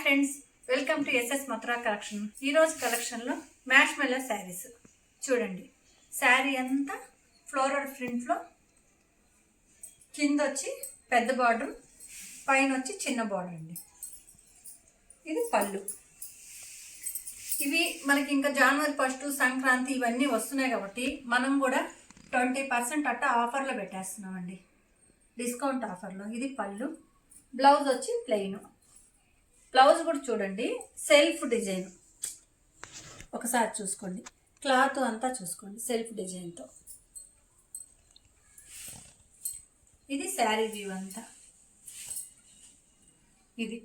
Friends, welcome to SS Mathura collection. ఈరోజు కలెక్షన్లో mash మెల్లో శారీస్ చూడండి. శారీ అంతా ఫ్లోరల్ ప్రింట్లో, కింద వచ్చి పెద్ద బార్డర్, పైన వచ్చి చిన్న బార్డర్ అండి. ఇది పళ్ళు. ఇవి మనకి ఇంకా జనవరి 1 సంక్రాంతి ఇవన్నీ వస్తున్నాయి కాబట్టి మనం కూడా 20% అట్ట ఆఫర్లో పెట్టేస్తున్నామండి, డిస్కౌంట్ ఆఫర్లో. ఇది పళ్ళు. బ్లౌజ్ వచ్చి ప్లెయిన్. బ్లౌజ్ కూడా చూడండి, సెల్ఫ్ డిజైన్. ఒకసారి చూసుకోండి, క్లాత్ అంతా చూసుకోండి, సెల్ఫ్ డిజైన్తో. ఇది శారీ వ్యూ అంతా. ఇది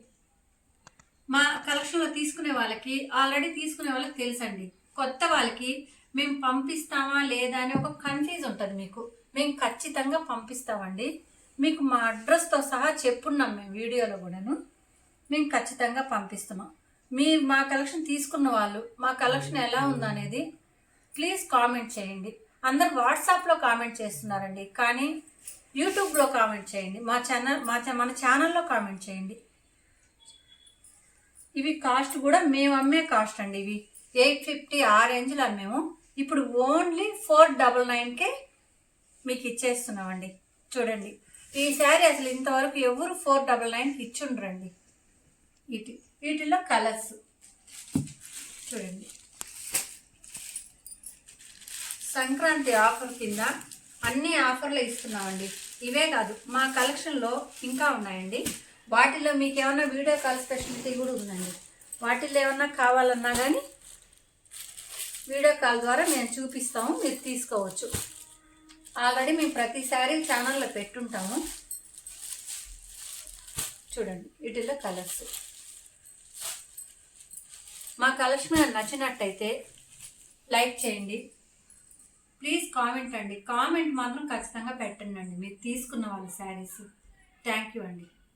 మా కలెక్షన్లో తీసుకునే వాళ్ళకి, ఆల్రెడీ తీసుకునే వాళ్ళకి తెలుసండి. కొత్త వాళ్ళకి మేము పంపిస్తామా లేదా అని ఒక కన్ఫ్యూజ్ ఉంటుంది మీకు. మేము ఖచ్చితంగా పంపిస్తామండి. మీకు మా అడ్రస్తో సహా చెప్పున్నాం మేము వీడియోలో కూడాను. మేము ఖచ్చితంగా పంపిస్తున్నాం. మా కలెక్షన్ తీసుకున్న వాళ్ళు మా కలెక్షన్ ఎలా ఉందనేది ప్లీజ్ కామెంట్ చేయండి. అందరు వాట్సాప్లో కామెంట్ చేస్తున్నారండి, కానీ యూట్యూబ్లో కామెంట్ చేయండి. మన ఛానల్లో కామెంట్ చేయండి. ఇవి కాస్ట్ కూడా మేము అమ్మే కాస్ట్ అండి. ఇవి 850 ఆ రేంజ్లో అమ్మేము. ఇప్పుడు ఓన్లీ 499కే మీకు ఇచ్చేస్తున్నామండి. చూడండి, ఈ శారీ అసలు ఇంతవరకు ఎవరు 499కి ఇచ్చుండ్రండి. వీటిలో కలర్స్ చూడండి. సంక్రాంతి ఆఫర్ కింద అన్ని ఆఫర్లు ఇస్తున్నామండి. ఇవే కాదు, మా కలెక్షన్లో ఇంకా ఉన్నాయండి. వాటిల్లో మీకు ఏమన్నా వీడియో కాల్ స్పెషాలిటీ కూడా ఉందండి. వాటిల్లో ఏమన్నా కావాలన్నా కానీ వీడియో కాల్ ద్వారా మేము చూపిస్తాము, మీరు తీసుకోవచ్చు. ఆల్రెడీ మేము ప్రతిసారి ఛానల్లో పెట్టుంటాము. చూడండి, వీటిల్లో కలర్స్. మా కలెక్షన్ నచ్చినట్టయితే లైక్ చేయండి, ప్లీజ్ కామెంట్ అండి. కామెంట్ మాత్రం ఖచ్చితంగా పెట్టండి అండి, మీరు తీసుకున్న వాళ్ళ శారీస్. థ్యాంక్ యూ అండి.